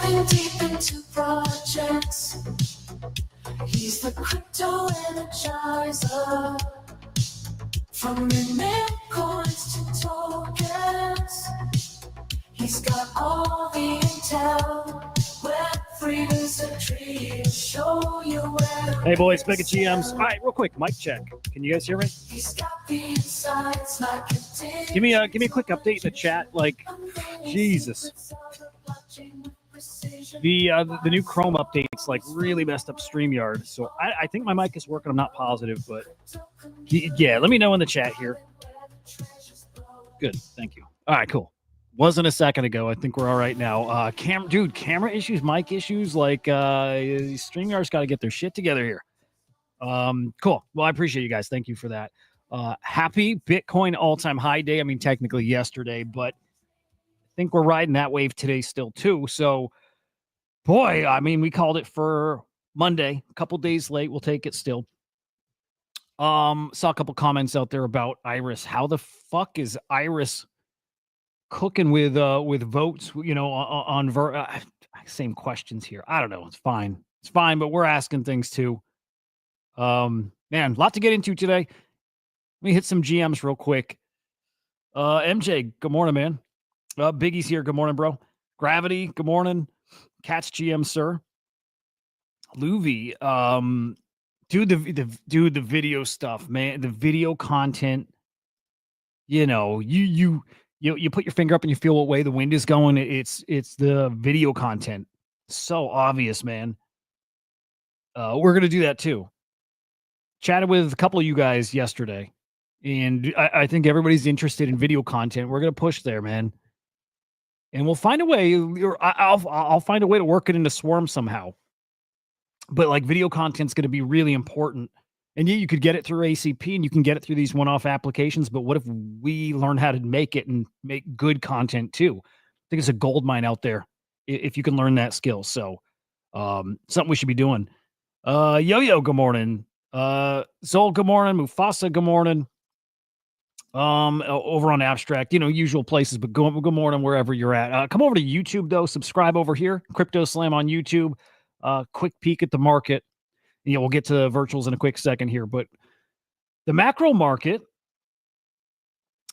diving deep into projects. He's the crypto energizer. From mint coins to tokens, he's got all the intel. Web3 is a tree to show you where. Hey boys, Mega GMs. All right, real quick, mic check. Can you guys hear me? He's got the insights like a Give me a quick update in the chat. Like, Jesus. The new Chrome update's like really messed up StreamYard. So I think my mic is working. I'm not positive, but yeah, let me know in the chat here. Good, thank you. All right, cool. Wasn't a second ago. I think we're all right now. Camera issues, mic issues. Like StreamYard's got to get their shit together here. Cool. Well, I appreciate you guys. Thank you for that. Happy Bitcoin all-time high day. I mean, technically yesterday, but I think we're riding that wave today still too. So, boy, I mean, we called it for Monday, a couple days late. We'll take it still. Saw a couple comments out there about Iris. How the fuck is Iris cooking with votes? You know, on same questions here. I don't know. It's fine, but we're asking things too. Man, a lot to get into today. Let me hit some GMs real quick. MJ, good morning, man. Biggie's here. Good morning, bro. Gravity, good morning. Catch GM, sir. Luvi, do the video stuff, man. The video content. You know, you put your finger up and you feel what way the wind is going. It's the video content. So obvious, man. We're gonna do that too. Chatted with a couple of you guys yesterday, and I think everybody's interested in video content. We're gonna push there, man. And we'll find a way, or I'll find a way to work it into Swarm somehow. But like video content's going to be really important. And you could get it through ACP and you can get it through these one-off applications. But what if we learn how to make it and make good content too? I think it's a gold mine out there if you can learn that skill. So something we should be doing. Yo-Yo, good morning. Zol, good morning. Mufasa, good morning. Over on Abstract, you know, usual places, but good morning wherever you're at. Come over to YouTube though, subscribe over here, CryptoSlam on YouTube. Quick peek at the market. You know, we'll get to the virtuals in a quick second here, but the macro market,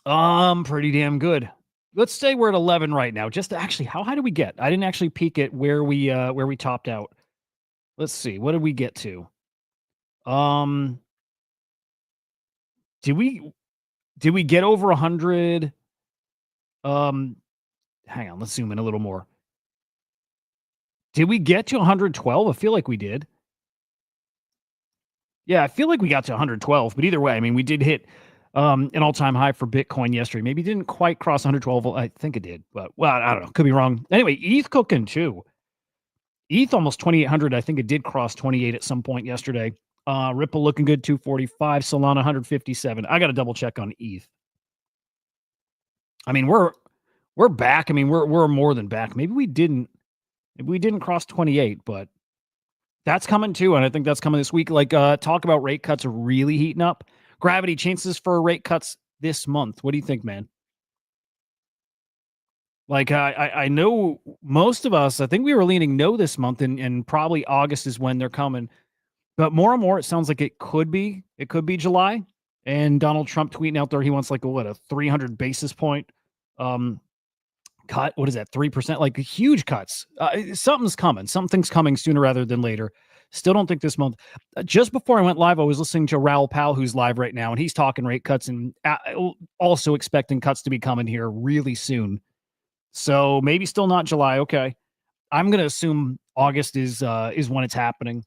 pretty damn good. Let's say we're at 11 right now. Just actually, how high did we get? I didn't actually peek at where we topped out. Let's see, what did we get to? Did we get over 100? Hang on, let's zoom in a little more. Did we get to 112? I feel like we did. Yeah, I feel like we got to 112, but either way, I mean, we did hit an all-time high for Bitcoin yesterday. Maybe it didn't quite cross 112. I think it did, but well, I don't know. Could be wrong. Anyway, ETH cooking too. ETH almost 2,800. I think it did cross 28 at some point yesterday. Ripple looking good, 245. Solana 157. I got to double check on ETH. I mean, we're back. I mean, we're more than back. Maybe we didn't cross 28, but that's coming too, and I think that's coming this week. Like talk about rate cuts are really heating up. Gravity, chances for rate cuts this month. What do you think, man? Like I know most of us, I think we were leaning no this month, and probably August is when they're coming. But more and more, it sounds like it could be July. And Donald Trump tweeting out there, he wants like a 300 basis point cut. What is that? 3%? Like huge cuts. Something's coming. Something's coming sooner rather than later. Still don't think this month. Just before I went live, I was listening to Raoul Pal, who's live right now, and he's talking rate cuts and also expecting cuts to be coming here really soon. So maybe still not July. Okay, I'm gonna assume August is when it's happening.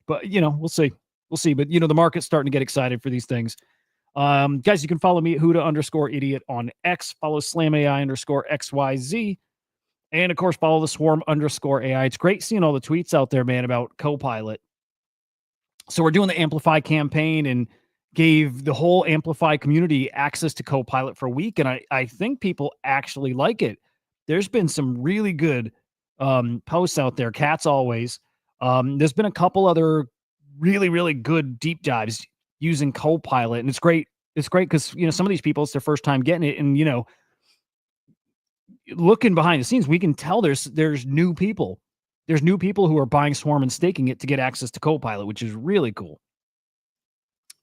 But, you know, we'll see. We'll see. But, you know, the market's starting to get excited for these things. Guys, you can follow me at Hudah_idiot on X. Follow SlamAI_XYZ. And, of course, follow the Swarm_AI. It's great seeing all the tweets out there, man, about CoPilot. So we're doing the Amplify campaign and gave the whole Amplify community access to CoPilot for a week. And I think people actually like it. There's been some really good posts out there. Cats always. There's been a couple other really, really good deep dives using CoPilot, and it's great. It's great because, you know, some of these people, it's their first time getting it, and, you know, looking behind the scenes, we can tell there's new people. There's new people who are buying Swarm and staking it to get access to CoPilot, which is really cool.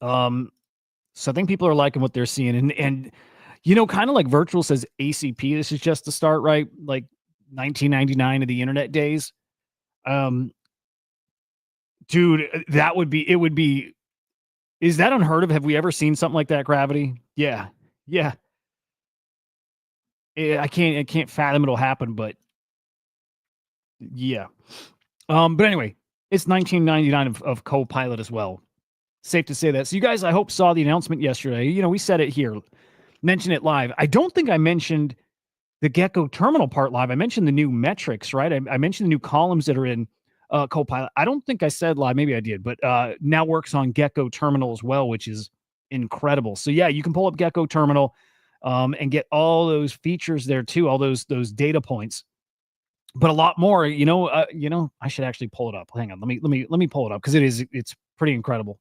So I think people are liking what they're seeing, and kind of like Virtual says, ACP. This is just the start, right? Like 1999 of the internet days. Dude, it would be. Is that unheard of? Have we ever seen something like that, Gravity? Yeah. I can't fathom it'll happen, but yeah. But anyway, it's 1999 of CoPilot as well. Safe to say that. So you guys, I hope, saw the announcement yesterday. We said it here, mentioned it live. I don't think I mentioned the Gecko Terminal part live. I mentioned the new metrics, right? I mentioned the new columns that are in CoPilot. I don't think I said live. Maybe I did, but now works on Gecko Terminal as well, which is incredible. So yeah, you can pull up Gecko Terminal and get all those features there too, all those data points. But a lot more, I should actually pull it up. Hang on, let me pull it up because it's pretty incredible.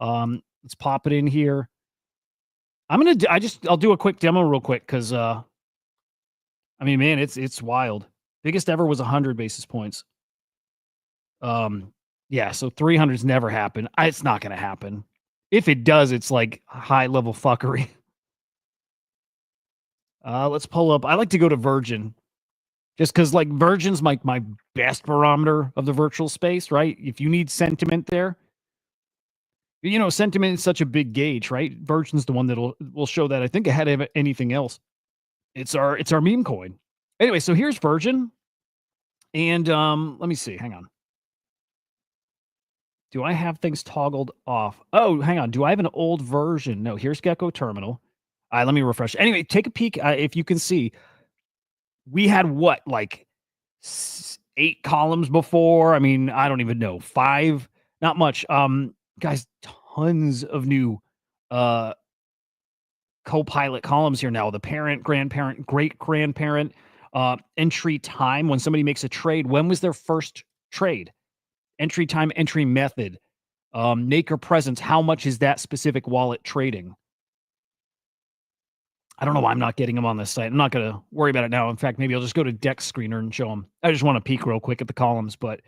Let's pop it in here. I'll do a quick demo real quick because man, it's wild. Biggest ever was 100 basis points. Yeah, so 300's never happened. It's not gonna happen. If it does, it's like high level fuckery. Let's pull up. I like to go to Virgin. Just because, like, Virgin's my best barometer of the virtual space, right? If you need sentiment there, sentiment is such a big gauge, right? Virgin's the one that will show that, I think, ahead of anything else. It's our meme coin. Anyway, so here's Virgin, and let me see. Hang on. Do I have things toggled off? Oh, hang on. Do I have an old version? No. Here's Gecko Terminal. All right, let me refresh. Anyway, take a peek if you can see. We had what, like 8 columns before? I mean, I don't even know. 5, not much. Guys, tons of new CoPilot columns here now. The parent, grandparent, great grandparent, entry time when somebody makes a trade. When was their first trade? Entry time, entry method, maker presence. How much is that specific wallet trading? I don't know why I'm not getting them on this site. I'm not going to worry about it now. In fact, maybe I'll just go to Dex Screener and show them. I just want to peek real quick at the columns, but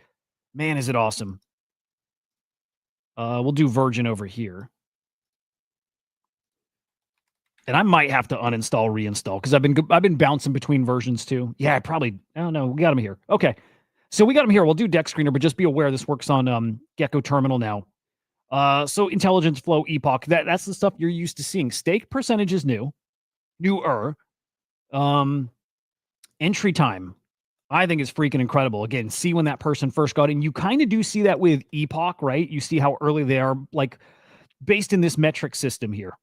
man, is it awesome. We'll do Virgin over here. And I might have to uninstall, reinstall, because I've been bouncing between versions too. Yeah, I don't know. We got them here. Okay. So we got them here. We'll do Dex Screener, but just be aware this works on Gecko Terminal now. So intelligence flow, epoch, that's the stuff you're used to seeing. Stake percentage is newer. Entry time, I think, is freaking incredible. Again, see when that person first got in. You kind of do see that with epoch, right? You see how early they are, like, based in this metric system here.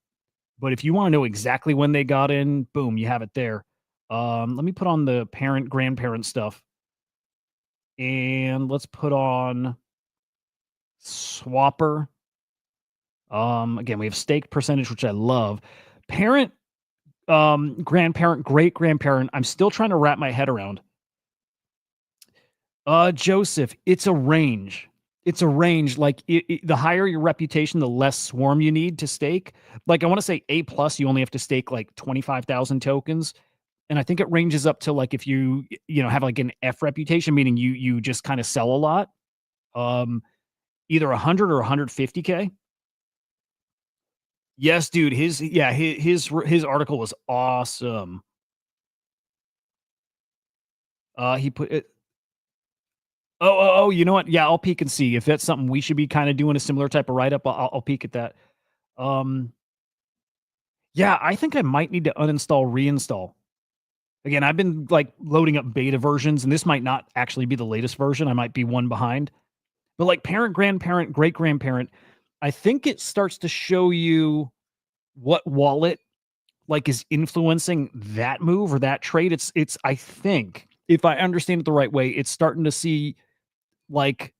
But if you want to know exactly when they got in, boom, you have it there. Let me put on the parent, grandparent stuff. And let's put on Swapper. Again, we have stake percentage, which I love. Parent, grandparent, great grandparent. I'm still trying to wrap my head around. Joseph, it's a range. It's a range. Like the higher your reputation, the less swarm you need to stake. Like I want to say A+, you only have to stake like 25,000 tokens. And I think it ranges up to like if you have like an F reputation, meaning you just kind of sell a lot. Either 100 or 150K. Yes, dude. His article was awesome. He put it. Oh, you know what? Yeah, I'll peek and see if that's something we should be kind of doing a similar type of write-up. I'll peek at that. Yeah, I think I might need to uninstall, reinstall. Again, I've been like loading up beta versions, and this might not actually be the latest version. I might be one behind. But like parent, grandparent, great grandparent, I think it starts to show you what wallet like is influencing that move or that trade. It's I think, if I understand it the right way, it's starting to see like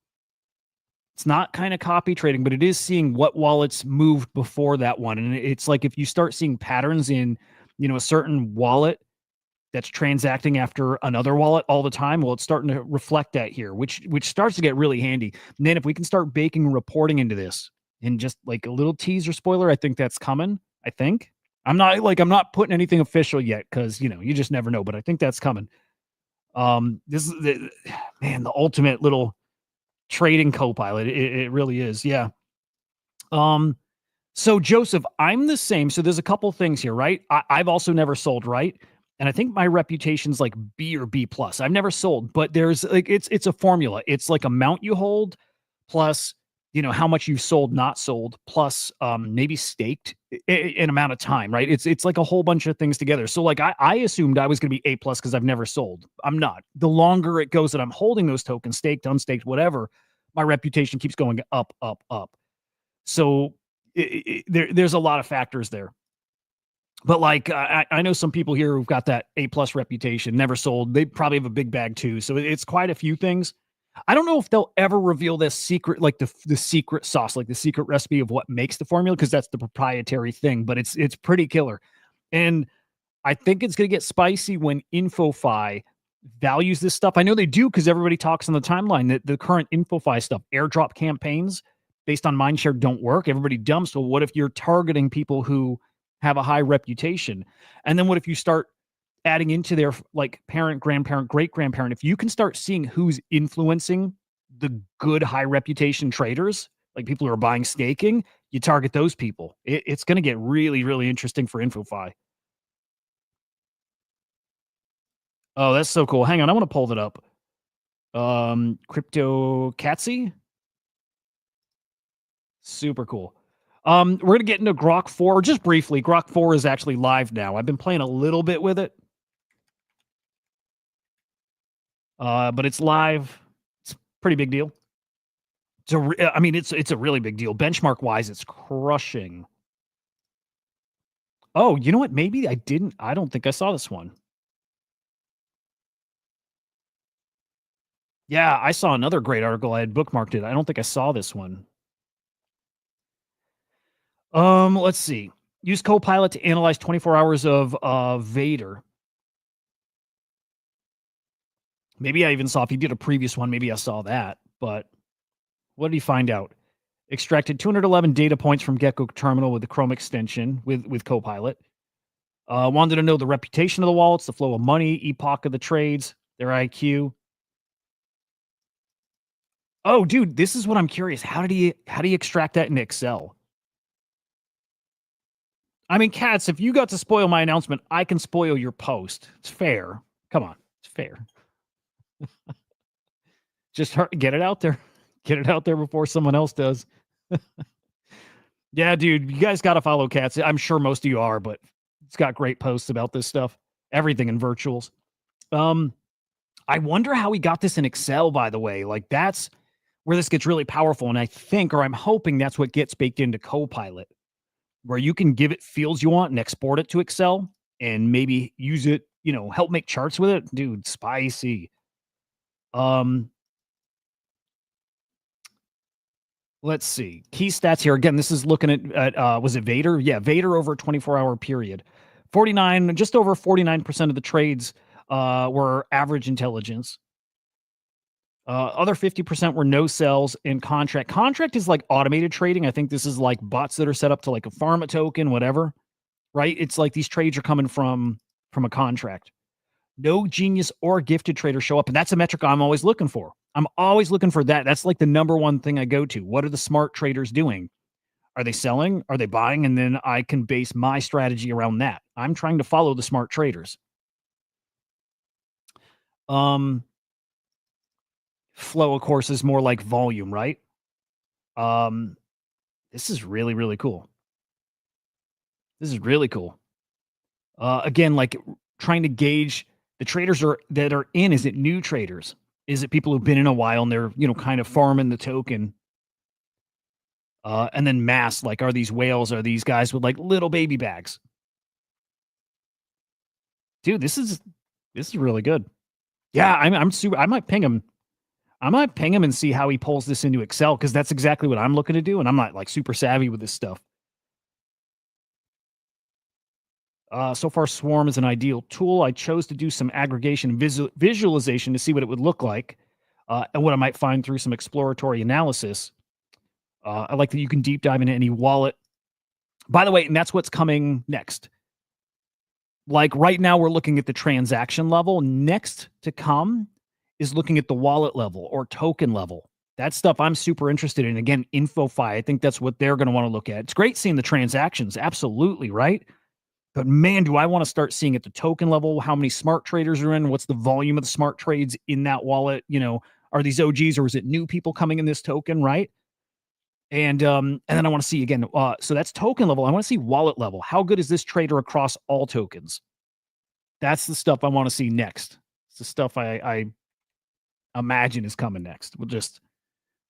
it's not kind of copy trading, but it is seeing what wallets moved before that one. And it's like if you start seeing patterns in, a certain wallet that's transacting after another wallet all the time, well, it's starting to reflect that here, which starts to get really handy. And then if we can start baking reporting into this and just like a little teaser spoiler, I think that's coming. I'm not putting anything official yet because you just never know. But I think that's coming. This is the ultimate little trading CoPilot. It really is. Yeah. So Joseph, I'm the same. So there's a couple things here, right? I've also never sold, right? And I think my reputation's like B or B plus. I've never sold, but there's like it's a formula. It's like amount you hold plus how much you've sold, not sold, plus maybe staked in amount of time, right? It's like a whole bunch of things together. So like I assumed I was going to be A plus because I've never sold. I'm not. The longer it goes that I'm holding those tokens, staked, unstaked, whatever, my reputation keeps going up, up, up. So there's a lot of factors there. But like I know some people here who've got that A plus reputation, never sold. They probably have a big bag too. So it's quite a few things. I don't know if they'll ever reveal this secret, like the secret sauce, like the secret recipe of what makes the formula, because that's the proprietary thing. But it's pretty killer, and I think it's going to get spicy when InfoFi values this stuff. I know they do because everybody talks on the timeline that the current InfoFi stuff, airdrop campaigns based on mindshare don't work. Everybody dumps. So what if you're targeting people who have a high reputation? And then what if you start adding into their like parent, grandparent, great grandparent? If you can start seeing who's influencing the good high reputation traders, like people who are buying staking, you target those people. It's going to get really, really interesting for InfoFi. Oh, that's so cool. Hang on, I want to pull that up. Crypto Catsy. Super cool. We're going to get into Grok 4 just briefly. Grok 4 is actually live now. I've been playing a little bit with it. But it's live. It's a pretty big deal. It's a really big deal. Benchmark wise, it's crushing. Oh, you know what? Maybe I didn't. I don't think I saw this one. Yeah, I saw another great article. I had bookmarked it. I don't think I saw this one. Let's see. Use CoPilot to analyze 24 hours of Vader. Maybe I even saw, if he did a previous one, maybe I saw that. But what did he find out? Extracted 211 data points from Gecko Terminal with the Chrome extension with CoPilot. Wanted to know the reputation of the wallets, the flow of money, epoch of the trades, their IQ. Oh, dude, this is what I'm curious. How did he extract that in Excel? I mean, Katz, if you got to spoil my announcement, I can spoil your post. It's fair. Come on, it's fair. Just get it out there. Get it out there before someone else does. Yeah, dude, you guys got to follow Katz. I'm sure most of you are, but it's got great posts about this stuff. Everything in virtuals. I wonder how he got this in Excel, by the way. Like, that's where this gets really powerful. And I think, or I'm hoping, that's what gets baked into CoPilot, where you can give it fields you want and export it to Excel and maybe use it, help make charts with it. Dude, spicy. Let's see. Key stats here. Again, this is looking at was it Vader? Yeah, Vader over a 24-hour period. Just over 49% of the trades were average intelligence. Other 50% were no sells in contract. Contract is like automated trading. I think this is like bots that are set up to like farm a token, whatever, right? It's like these trades are coming from a contract. No genius or gifted trader show up. And that's a metric I'm always looking for. I'm always looking for that. That's like the number one thing I go to. What are the smart traders doing? Are they selling? Are they buying? And then I can base my strategy around that. I'm trying to follow the smart traders. Flow, of course, is more like volume, right? This is really, really cool. This is really cool. Again, like trying to gauge the traders that are in. Is it new traders? Is it people who've been in a while and they're, kind of farming the token? And then mass, like, are these whales? Are these guys with like little baby bags? Dude, this is really good. Yeah, I'm super. I might ping him. And see how he pulls this into Excel, because that's exactly what I'm looking to do. And I'm not like super savvy with this stuff. So far, Swarm is an ideal tool. I chose to do some aggregation and visualization to see what it would look like and what I might find through some exploratory analysis. I like that you can deep dive into any wallet. By the way, and that's what's coming next. Like right now, we're looking at the transaction level. Next to come is looking at the wallet level or token level. That stuff I'm super interested in. Again, InfoFi, I think that's what they're going to want to look at. It's great seeing the transactions, absolutely, right? But man, do I want to start seeing at the token level how many smart traders are in, what's the volume of the smart trades in that wallet, are these OGs or is it new people coming in this token, right? And then I want to see again, so that's token level. I want to see wallet level. How good is this trader across all tokens? That's the stuff I want to see next. It's the stuff I imagine is coming next. We'll just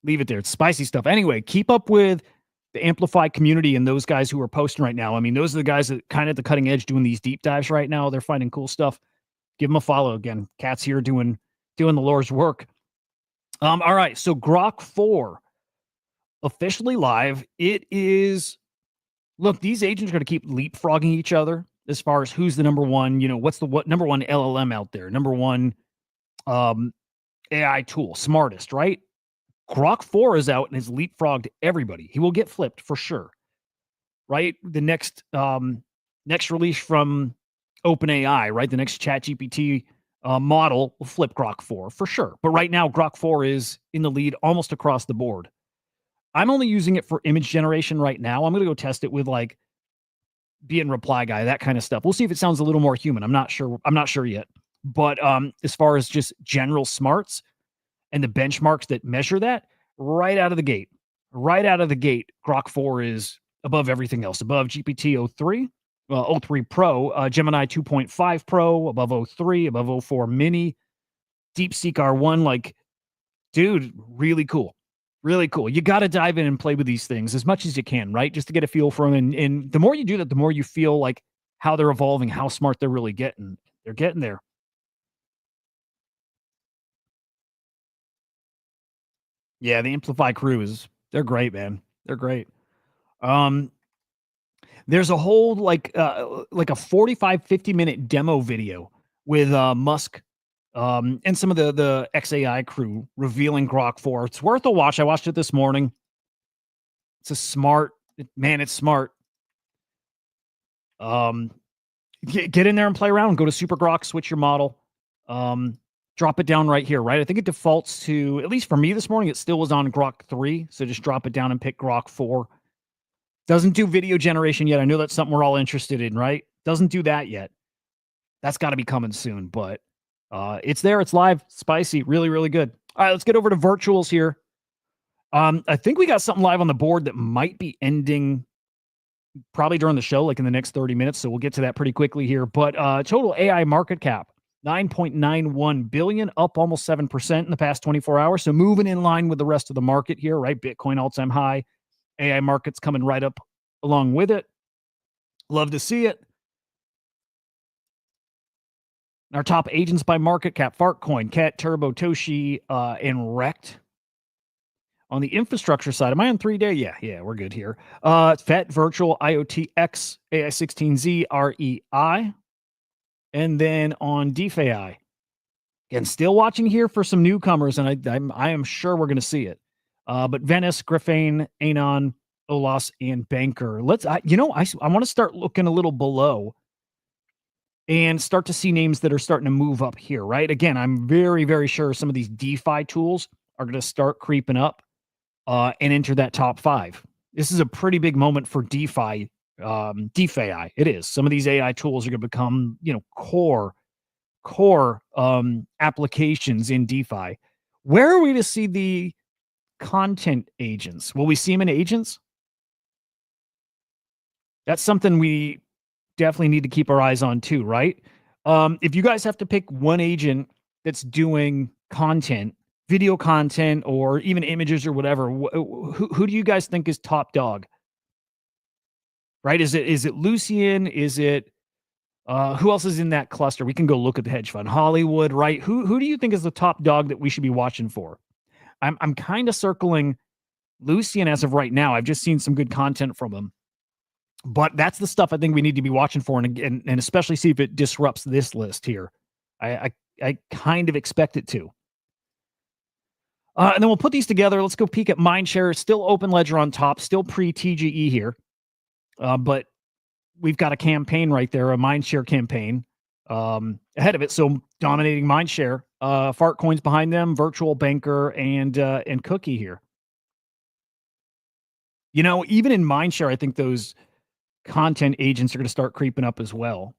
leave it there. It's spicy stuff. Anyway, keep up with the Amplify community and those guys who are posting right now. I mean, those are the guys that kind of at the cutting edge doing these deep dives right now. They're finding cool stuff. Give them a follow. Again, Cat's here doing the Lord's work. All right, so Grok 4 officially live. It is, look, these agents are going to keep leapfrogging each other as far as who's the number one, what's the number one LLM out there, number one AI tool, smartest, right? Grok 4 is out and has leapfrogged everybody. He will get flipped for sure, right? The next release from OpenAI, right? The next ChatGPT model will flip Grok 4 for sure. But right now, Grok 4 is in the lead almost across the board. I'm only using it for image generation right now. I'm going to go test it with like being reply guy, that kind of stuff. We'll see if it sounds a little more human. I'm not sure yet. But as far as just general smarts and the benchmarks that measure that, right out of the gate, Grok 4 is above everything else, above GPT-03, 03 Pro, Gemini 2.5 Pro, above 03, above 04 Mini, DeepSeek R1. Like, dude, really cool. Really cool. You got to dive in and play with these things as much as you can, right? Just to get a feel for them. And the more you do that, the more you feel like how they're evolving, how smart they're really getting. They're getting there. Yeah, the Amplify crew they're great, man. They're great. There's a whole like a 45, 50-minute demo video with Musk and some of the XAI crew revealing Grok 4. It's worth a watch. I watched it this morning. It's it's smart. Get in there and play around. Go to Super Grok, switch your model. Drop it down right here, right? I think it defaults to, at least for me this morning, it still was on Grok 3. So just drop it down and pick Grok 4. Doesn't do video generation yet. I know that's something we're all interested in, right? Doesn't do that yet. That's got to be coming soon, but it's there. It's live. Spicy. Really, really good. All right, let's get over to virtuals here. I think we got something live on the board that might be ending probably during the show, like in the next 30 minutes. So we'll get to that pretty quickly here. But total AI market cap, $9.91 billion, up almost 7% in the past 24 hours. So moving in line with the rest of the market here, right? Bitcoin all-time high. AI markets coming right up along with it. Love to see it. Our top agents by market cap, Fartcoin, Cat, Turbo, Toshi, and Rect. On the infrastructure side, am I on 3-day? Yeah, we're good here. FET, Virtual, IoTX, AI16Z, REI. And then on DeFi, again, still watching here for some newcomers, and I am sure we're going to see it. But Venice, Grifane, Anon, Olas, and Banker. I want to start looking a little below and start to see names that are starting to move up here, right? Again, I'm very, very sure some of these DeFi tools are going to start creeping up and enter that top 5. This is a pretty big moment for DeFi. DeFi, it is. Some of these AI tools are going to become, core applications in DeFi. Where are we to see the content agents? Will we see them in agents? That's something we definitely need to keep our eyes on too, right? If you guys have to pick one agent that's doing content, video content, or even images or whatever, who do you guys think is top dog? Right? Is it Lucian? Is it who else is in that cluster? We can go look at the hedge fund. Hollywood, right? Who do you think is the top dog that we should be watching for? I'm kind of circling Lucian as of right now. I've just seen some good content from him. But that's the stuff I think we need to be watching for, and especially see if it disrupts this list here. I kind of expect it to. And then we'll put these together. Let's go peek at Mindshare. Still open ledger on top. Still pre-TGE here. But we've got a campaign right there, a mindshare campaign ahead of it. So dominating mindshare, fart coins behind them, virtual banker, and cookie here. You know, even in mindshare, I think those content agents are going to start creeping up as well.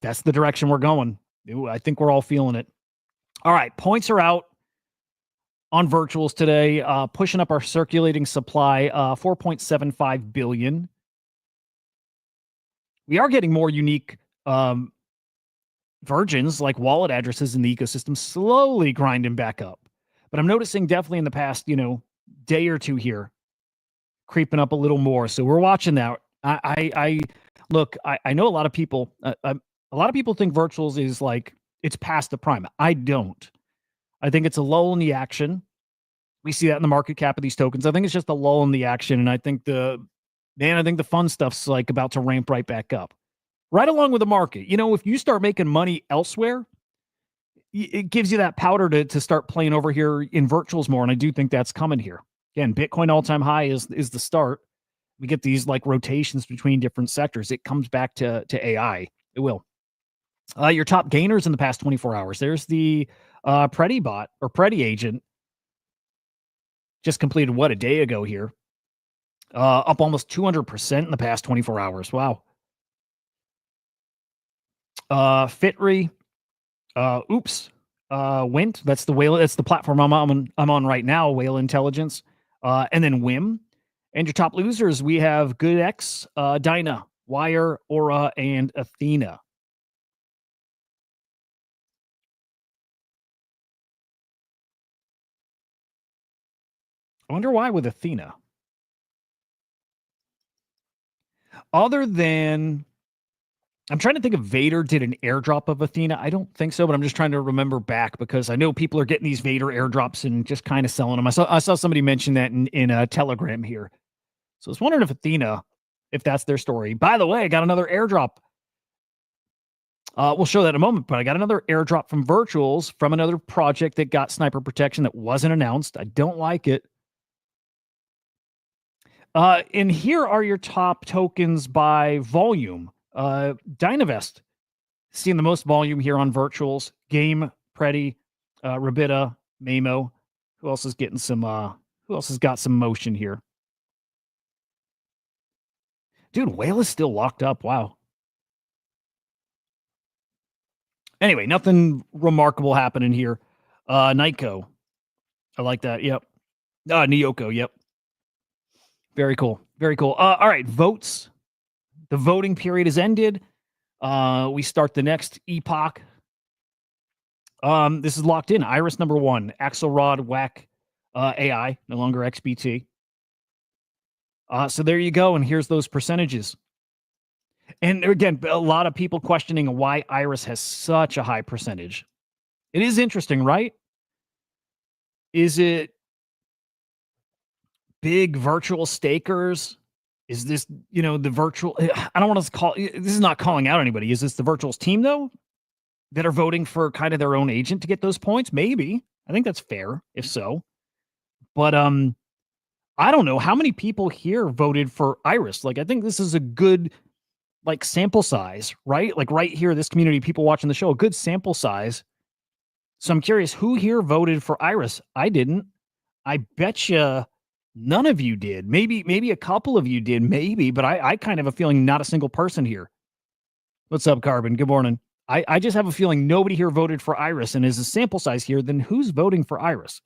That's the direction we're going. I think we're all feeling it. All right, points are out on virtuals today, pushing up our circulating supply, 4.75 billion. We are getting more unique virgins, like wallet addresses in the ecosystem, slowly grinding back up. But I'm noticing definitely in the past, day or two here, creeping up a little more. So we're watching that. I look. I know a lot of people. A lot of people think virtuals is like it's past the prime. I don't. I think it's a lull in the action. We see that in the market cap of these tokens. I think it's just a lull in the action, and I think the fun stuff's like about to ramp right back up, right along with the market. If you start making money elsewhere, it gives you that powder to start playing over here in virtuals more, and I do think that's coming here. Again, Bitcoin all-time high is the start. We get these like rotations between different sectors. It comes back to AI. It will. Your top gainers in the past 24 hours. There's the Predi bot or Predi agent. Just completed a day ago here. Up almost 200% in the past 24 hours. Wow. Fitry. Wint. That's the whale. That's the platform I'm on right now. Whale Intelligence. And then Wim. And your top losers, we have GoodX, Dyna, Wire, Aura, and Athena. I wonder why with Athena. Other than, I'm trying to think if Vader did an airdrop of Athena. I don't think so, but I'm just trying to remember back because I know people are getting these Vader airdrops and just kind of selling them. I saw somebody mention that in a Telegram here. So I was wondering if Athena, if that's their story. By the way, I got another airdrop. We'll show that in a moment, but I got another airdrop from Virtuals from another project that got sniper protection that wasn't announced. I don't like it. And here are your top tokens by volume. Dynavest, seeing the most volume here on Virtuals. Game, Predi, Rabita, Mamo. Who else is getting some? Who else has got some motion here? Dude, Whale is still locked up. Wow. Anyway, nothing remarkable happening here. Nyko. I like that. Yep. Nyoko. Yep. Very cool. Very cool. All right. Votes. The voting period is ended. We start the next epoch. This is locked in. Iris number 1. Axelrod, WAC, AI, no longer XBT. So there you go. And here's those percentages. And again, a lot of people questioning why Iris has such a high percentage. It is interesting, right? Is it big virtual stakers? Is this, the virtual, I don't want to call, this is not calling out anybody. Is this the Virtuals team, though, that are voting for kind of their own agent to get those points? Maybe. I think that's fair, if so. But I don't know. How many people here voted for Iris? Like, I think this is a good, like, sample size, right? Like, right here, this community, people watching the show, a good sample size. So I'm curious, who here voted for Iris? I didn't. I bet you none of you did. Maybe a couple of you did, maybe, but I kind of have a feeling not a single person here. What's up, Carbon? Good morning. I just have a feeling nobody here voted for Iris, and as a sample size here, then who's voting for Iris?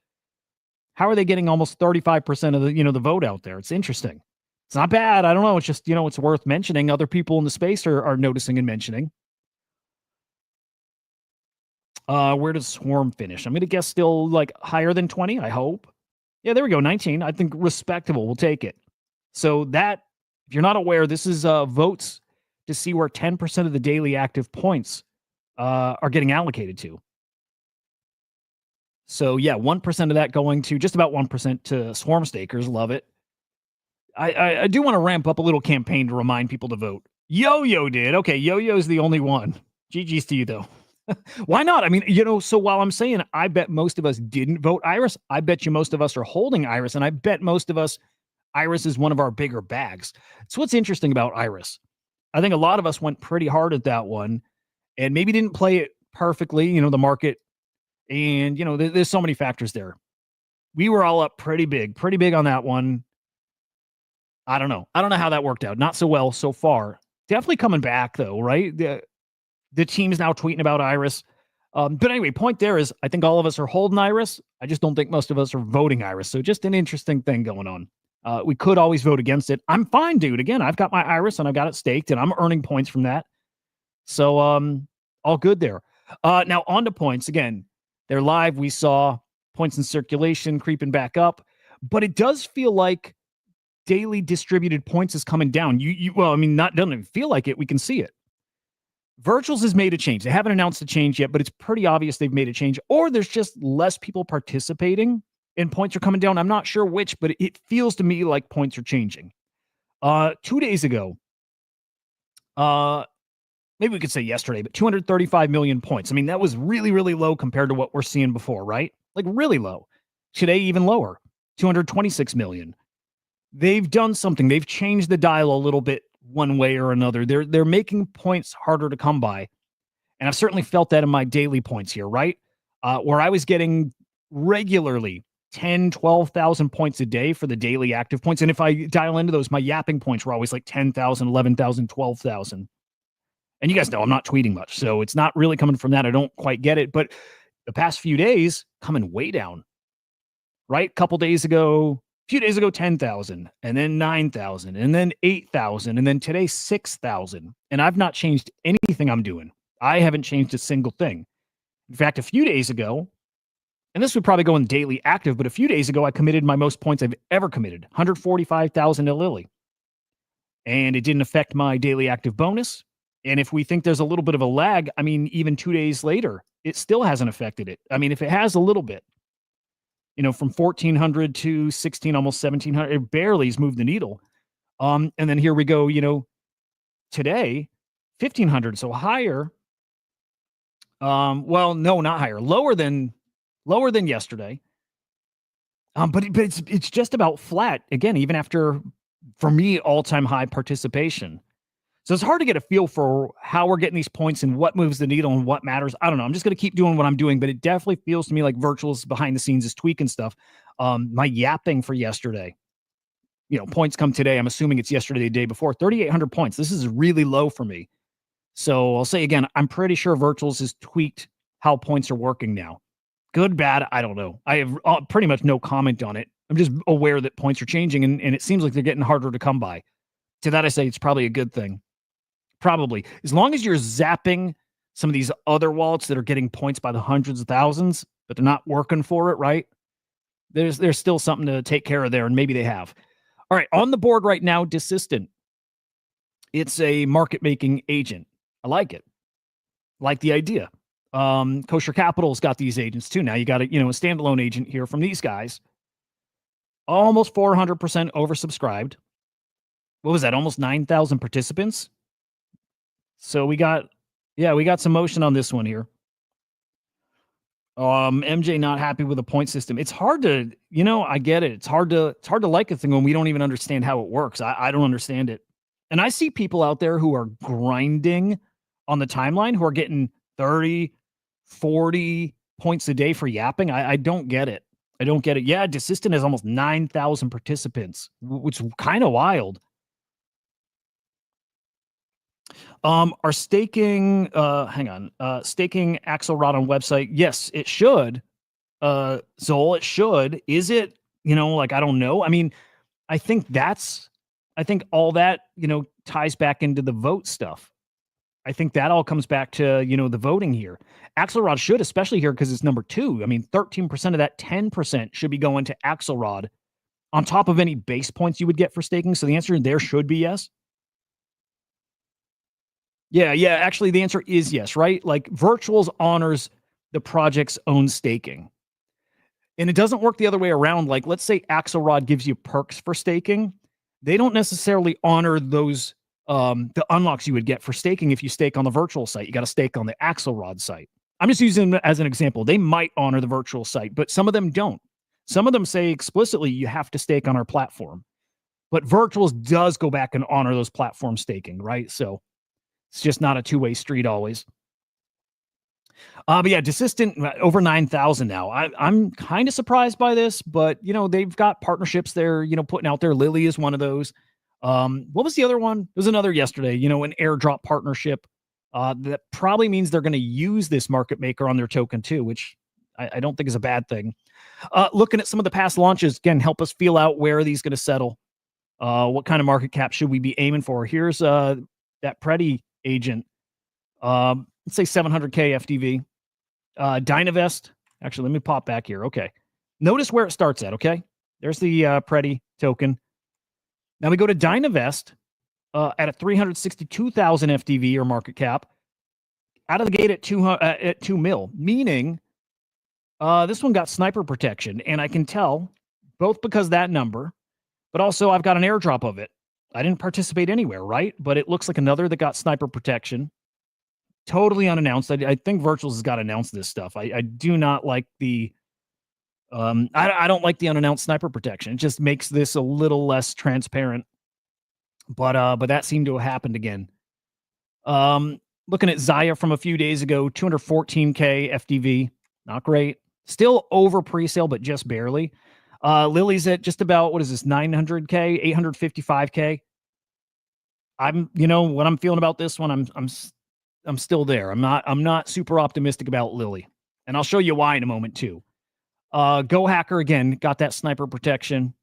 How are they getting almost 35% of the, the vote out there? It's interesting. It's not bad. I don't know. It's just, it's worth mentioning. Other people in the space are noticing and mentioning. Where does Swarm finish? I'm going to guess still like higher than 20, I hope. Yeah, there we go. 19. I think respectable. We'll take it. So that, if you're not aware, this is votes to see where 10% of the daily active points are getting allocated to. So yeah, 1% of that going to, just about 1% to Swarm stakers. Love it. I do want to ramp up a little campaign to remind people to vote. Yo-Yo did. Okay, Yo-Yo's the only one. GG's to you, though. Why not? I mean, so while I'm saying I bet most of us didn't vote Iris, I bet you most of us are holding Iris, and I bet most of us Iris is one of our bigger bags. So what's interesting about Iris? I think a lot of us went pretty hard at that one and maybe didn't play it perfectly, the market. And, there's so many factors there. We were all up pretty big on that one. I don't know. I don't know how that worked out. Not so well so far. Definitely coming back though, right? The team's now tweeting about Iris. But anyway, point there is I think all of us are holding Iris. I just don't think most of us are voting Iris. So just an interesting thing going on. We could always vote against it. I'm fine, dude. Again, I've got my Iris and I've got it staked and I'm earning points from that. So all good there. Now on to points. Again, they're live. We saw points in circulation creeping back up, but it does feel like daily distributed points is coming down. Doesn't even feel like it. We can see it. Virtuals has made a change. They haven't announced a change yet, but it's pretty obvious they've made a change, or there's just less people participating and points are coming down. I'm not sure which, but it feels to me like points are changing. 2 days ago, maybe we could say yesterday, but 235 million points. I mean, that was really, really low compared to what we're seeing before, right? Like really low. Today, even lower, 226 million. They've done something. They've changed the dial a little bit one way or another. They're making points harder to come by. And I've certainly felt that in my daily points here, right? Where I was getting regularly 10, 12,000 points a day for the daily active points. And if I dial into those, my yapping points were always like 10,000, 11,000, 12,000. And you guys know I'm not tweeting much, so it's not really coming from that. I don't quite get it. But the past few days, coming way down, right? A few days ago, 10,000, and then 9,000, and then 8,000, and then today, 6,000. And I've not changed anything I'm doing. I haven't changed a single thing. In fact, a few days ago, and this would probably go in daily active, but a few days ago, I committed my most points I've ever committed, 145,000 to Lily. And it didn't affect my daily active bonus. And if we think there's a little bit of a lag, I mean, even 2 days later, it still hasn't affected it. I mean, if it has a little bit, from 1,400 to 16, almost 1,700, it barely has moved the needle. And then here we go, today, 1,500, so higher. Well, no, not higher, lower than yesterday. But it's just about flat again, even after, for me, all-time high participation. So it's hard to get a feel for how we're getting these points and what moves the needle and what matters. I don't know. I'm just going to keep doing what I'm doing, but it definitely feels to me like virtuals behind the scenes is tweaking stuff. My yapping for yesterday, points come today. I'm assuming it's yesterday, the day before, 3,800 points. This is really low for me. So I'll say again, I'm pretty sure virtuals has tweaked how points are working now. Good, bad, I don't know. I have pretty much no comment on it. I'm just aware that points are changing and it seems like they're getting harder to come by. To that, I say it's probably a good thing. Probably. As long as you're zapping some of these other wallets that are getting points by the hundreds of thousands, but they're not working for it, right? There's still something to take care of there, and maybe they have. All right, on the board right now, Desistant. It's a market-making agent. I like it. Like the idea. Kosher Capital's got these agents too. Now you got a standalone agent here from these guys. Almost 400% oversubscribed. What was that? Almost 9,000 participants. So we got some motion on this one here. MJ not happy with the point system. It's hard to, I get it. It's hard to like a thing when we don't even understand how it works. I don't understand it. And I see people out there who are grinding on the timeline who are getting 30, 40 points a day for yapping. I don't get it. I don't get it. Yeah, Desistant has almost 9,000 participants, which is kind of wild. Are staking, staking Axelrod on website? Yes, it should. Zol, it should. Is it, I don't know. I mean, I think all that, ties back into the vote stuff. I think that all comes back to, the voting here. Axelrod should, especially here because it's number 2. I mean, 13% of that 10% should be going to Axelrod on top of any base points you would get for staking. So the answer there should be yes. Yeah. Actually, the answer is yes, right? Like Virtuals honors the project's own staking. And it doesn't work the other way around. Like, let's say Axelrod gives you perks for staking. They don't necessarily honor those, the unlocks you would get for staking if you stake on the virtual site. You got to stake on the Axelrod site. I'm just using them as an example. They might honor the virtual site, but some of them don't. Some of them say explicitly you have to stake on our platform. But Virtuals does go back and honor those platform staking, right? So it's just not a two-way street always. But yeah, Desistant over 9,000 now. I'm kind of surprised by this, but they've got partnerships there, putting out there. Lily is one of those. What was the other one? There was another yesterday, an airdrop partnership. That probably means they're going to use this market maker on their token too, which I don't think is a bad thing. Looking at some of the past launches, again, help us feel out where are these going to settle. What kind of market cap should we be aiming for? Here's that Preddy agent. Let's say 700K FDV. Dynavest. Actually, let me pop back here. Okay. Notice where it starts at, okay? There's the Preddy token. Now we go to Dynavest at a 362,000 FDV or market cap. Out of the gate at 2 mil, meaning this one got sniper protection. And I can tell both because that number, but also I've got an airdrop of it. I didn't participate anywhere, right? But it looks like another that got sniper protection. Totally unannounced. I think Virtuals has got to announce this stuff. I do not like the I don't like the unannounced sniper protection. It just makes this a little less transparent. But that seemed to have happened again. Looking at Zaya from a few days ago, 214K FDV. Not great. Still over pre-sale, but just barely. Lily's at just about, what is this, 900K, 855K. What I'm feeling about this one, I'm still there. I'm not super optimistic about Lily. And I'll show you why in a moment too. Go Hacker again, got that sniper protection.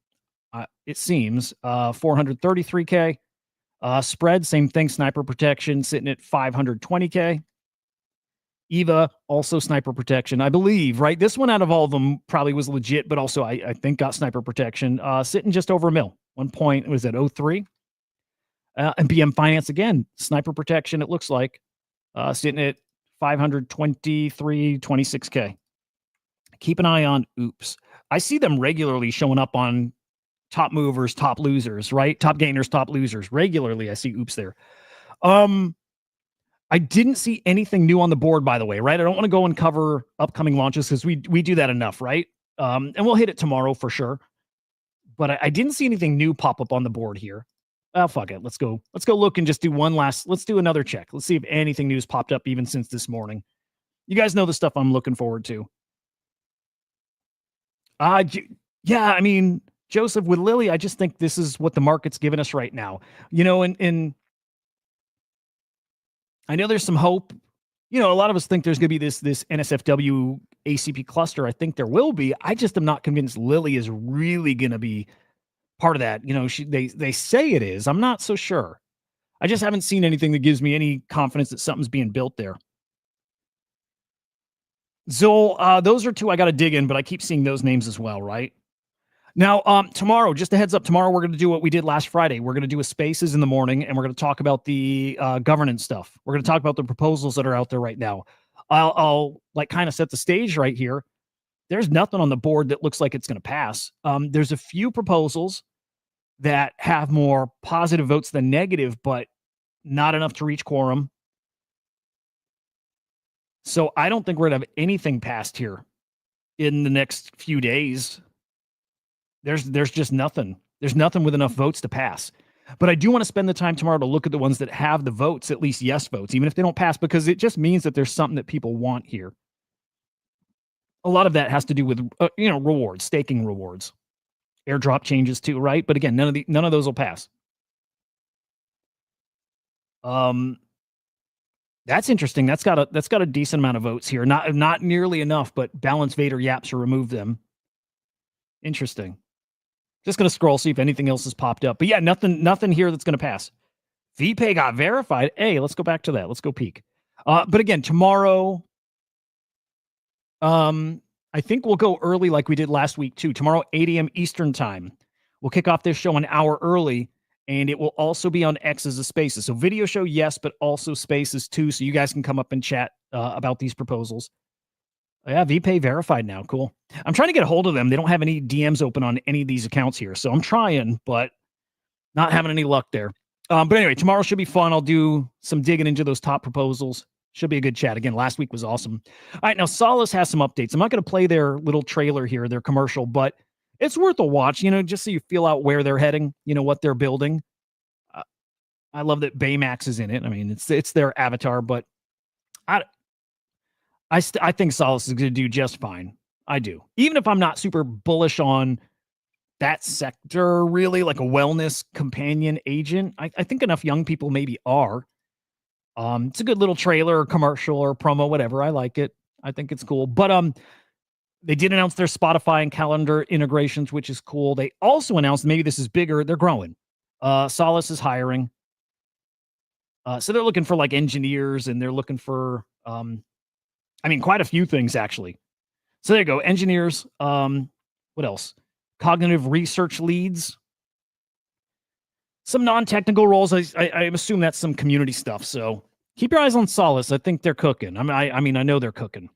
It seems 433K. Spread, same thing, sniper protection, sitting at 520K. Eva, also sniper protection, I believe, right? This one out of all of them probably was legit, but also I think got sniper protection. Sitting just over a mil. 1 point, was it 03? And BM Finance again, sniper protection, it looks like. Sitting at 26K. Keep an eye on Oops. I see them regularly showing up on top movers, top losers, right? Top gainers, top losers. Regularly, I see Oops there. I didn't see anything new on the board, by the way, right? I don't want to go and cover upcoming launches because we do that enough, right? And we'll hit it tomorrow for sure. But I didn't see anything new pop up on the board here. Oh, fuck it. Let's go look and just do let's do another check. Let's see if anything new's popped up even since this morning. You guys know the stuff I'm looking forward to. Yeah, I mean, Joseph, with Lily, I just think this is what the market's giving us right now. And I know there's some hope. A lot of us think there's going to be this NSFW ACP cluster. I think there will be. I just am not convinced Lily is really going to be part of that. They say it is. I'm not so sure. I just haven't seen anything that gives me any confidence that something's being built there. Zol, those are two I got to dig in, but I keep seeing those names as well, right? Now, tomorrow, just a heads up, tomorrow we're going to do what we did last Friday. We're going to do a Spaces in the morning, and we're going to talk about the governance stuff. We're going to talk about the proposals that are out there right now. I'll kind of set the stage right here. There's nothing on the board that looks like it's going to pass. There's a few proposals that have more positive votes than negative, but not enough to reach quorum. So I don't think we're going to have anything passed here in the next few days. There's just nothing. There's nothing with enough votes to pass. But I do want to spend the time tomorrow to look at the ones that have the votes, at least yes votes, even if they don't pass, because it just means that there's something that people want here. A lot of that has to do with rewards, staking rewards, airdrop changes too, right? But again, none of those will pass. That's interesting. That's got a decent amount of votes here. Not nearly enough, but Balance Vader yaps or remove them. Interesting. Just going to scroll, see if anything else has popped up. But yeah, nothing here that's going to pass. VPay got verified. Hey, let's go back to that. Let's go peek. But again, tomorrow, I think we'll go early like we did last week too. Tomorrow, 8 a.m. Eastern time. We'll kick off this show an hour early, and it will also be on X as a Spaces. So video show, yes, but also Spaces too, so you guys can come up and chat about these proposals. Yeah, VPay verified now. Cool. I'm trying to get a hold of them. They don't have any DMs open on any of these accounts here. So I'm trying, but not having any luck there. But anyway, tomorrow should be fun. I'll do some digging into those top proposals. Should be a good chat. Again, last week was awesome. All right, now Solace has some updates. I'm not going to play their little trailer here, their commercial, but It's worth a watch, just so you feel out where they're heading, what they're building. Uh, I love that Baymax is in it. I mean, it's their avatar, but I I think Solace is going to do just fine. I do. Even if I'm not super bullish on that sector, really, like a wellness companion agent, I think enough young people maybe are. It's a good little trailer or commercial or promo, whatever. I like it. I think it's cool. But they did announce their Spotify and calendar integrations, which is cool. They also announced, maybe this is bigger, they're growing. Solace is hiring. So they're looking for like engineers, and they're looking for quite a few things actually. So there you go. Engineers. What else? Cognitive research leads. Some non-technical roles. I assume that's some community stuff. So keep your eyes on Solace. I think they're cooking. I know they're cooking.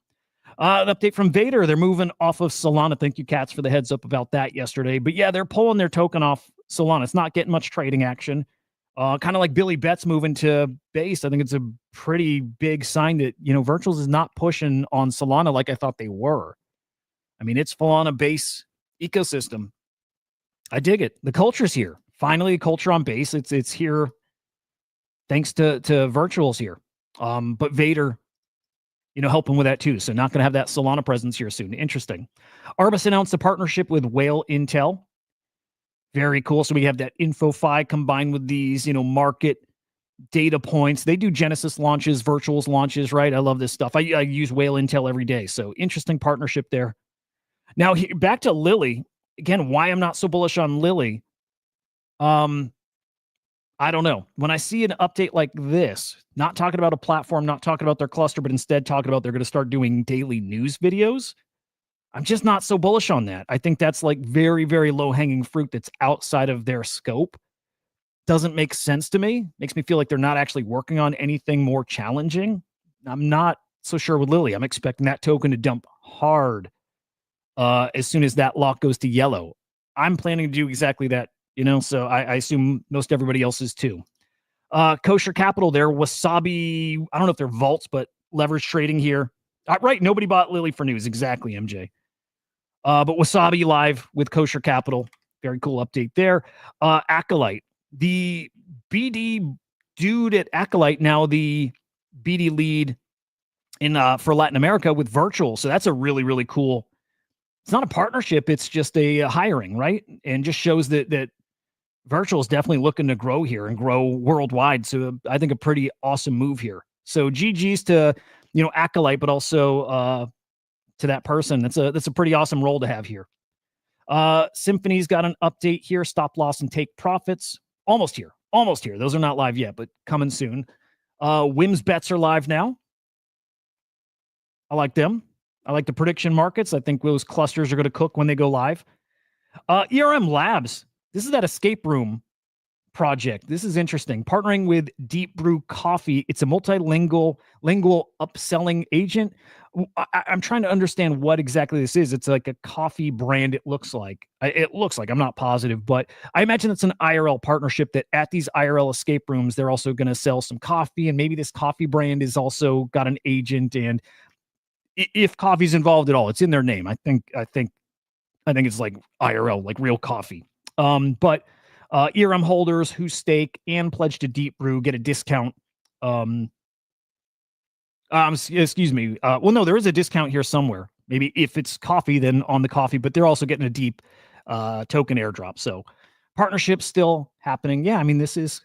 An update from Vader. They're moving off of Solana. Thank you, Cats, for the heads up about that yesterday. But yeah, they're pulling their token off Solana. It's not getting much trading action. Kind of like Billy Betts moving to Base. I think it's a pretty big sign that, Virtuals is not pushing on Solana like I thought they were. I mean, it's full on a Base ecosystem. I dig it. The culture's here. Finally, culture on Base. It's here thanks to Virtuals here. But Vader, helping with that too. So not going to have that Solana presence here soon. Interesting. Arbus announced a partnership with Whale Intel. Very cool. So we have that InfoFi combined with these, market data points. They do Genesis launches, Virtuals launches, right? I love this stuff. I use Whale Intel every day. So interesting partnership there. Now, back to Lily. Again, why I'm not so bullish on Lily. I don't know. When I see an update like this, not talking about a platform, not talking about their cluster, but instead talking about they're going to start doing daily news videos, I'm just not so bullish on that. I think that's like very, very low-hanging fruit that's outside of their scope. Doesn't make sense to me. Makes me feel like they're not actually working on anything more challenging. I'm not so sure with Lily. I'm expecting that token to dump hard as soon as that lock goes to yellow. I'm planning to do exactly that, so I assume most everybody else is too. Kosher Capital there, Wasabi, I don't know if they're vaults, but leverage trading here. Right, nobody bought Lily for news. Exactly, MJ. But Wasabi live with Kosher Capital. Very cool update there. Acolyte. The BD dude at Acolyte, now the BD lead for Latin America with Virtual. So that's a really, really cool. It's not a partnership. It's just a hiring, right? And just shows that Virtual is definitely looking to grow here and grow worldwide. So I think a pretty awesome move here. So GG's to, Acolyte, but also to that person. That's a pretty awesome role to have here. Symphony's got an update here. Stop loss and take profits. Almost here. Those are not live yet, but coming soon. Wims bets are live now. I like them. I like the prediction markets. I think those clusters are going to cook when they go live. ERM Labs. This is that escape room project. This is interesting. Partnering with Deep Brew Coffee. It's a multilingual upselling agent. I'm trying to understand what exactly this is. It's like a coffee brand. It looks like. I'm not positive, but I imagine it's an IRL partnership that at these IRL escape rooms, they're also going to sell some coffee, and maybe this coffee brand is also got an agent. And if coffee's involved at all, it's in their name. I think it's like IRL, like real coffee. But ERM holders who stake and pledge to Deep Brew get a discount. Excuse me. Well, no, there is a discount here somewhere. Maybe if it's coffee, then on the coffee, but they're also getting a Deep token airdrop. So partnership still happening. Yeah, I mean, this is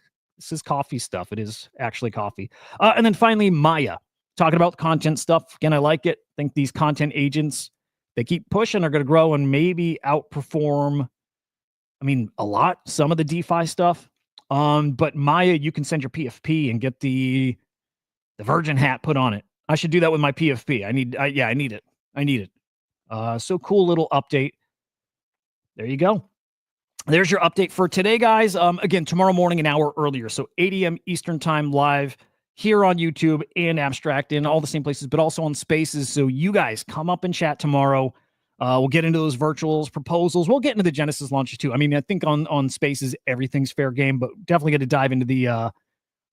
coffee stuff. It is actually coffee. And then finally, Maya, talking about content stuff. Again, I like it. I think these content agents, they keep pushing, are going to grow and maybe outperform, a lot, some of the DeFi stuff. But Maya, you can send your PFP and get the Virgin hat put on it. I should do that with my PFP. I need it. So cool little update. There you go. There's your update for today, guys. Again, tomorrow morning, an hour earlier. So 8 a.m. Eastern time live here on YouTube and Abstract in all the same places, but also on Spaces. So you guys come up and chat tomorrow. We'll get into those virtuals, proposals. We'll get into the Genesis launches too. I think on Spaces, everything's fair game, but definitely got to dive into the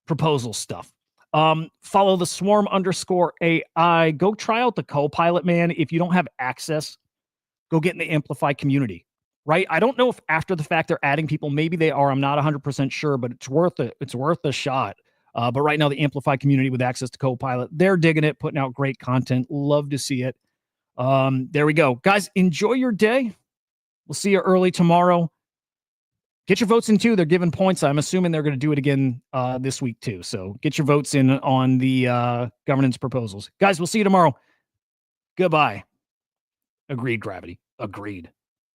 proposal stuff. Follow the swarm_AI. Go try out the CoPilot, man. If you don't have access, go get in the Amplify community. right? I don't know if after the fact they're adding people. Maybe they are. I'm not 100% sure, but it's worth it. It's worth a shot. But right now, the Amplify community with access to CoPilot, they're digging it, putting out great content. Love to see it. There we go. Guys, enjoy your day. We'll see you early tomorrow. Get your votes in too. They're giving points. I'm assuming they're going to do it again this week too. So get your votes in on the governance proposals. Guys, we'll see you tomorrow. Goodbye. Agreed, Gravity. Agreed.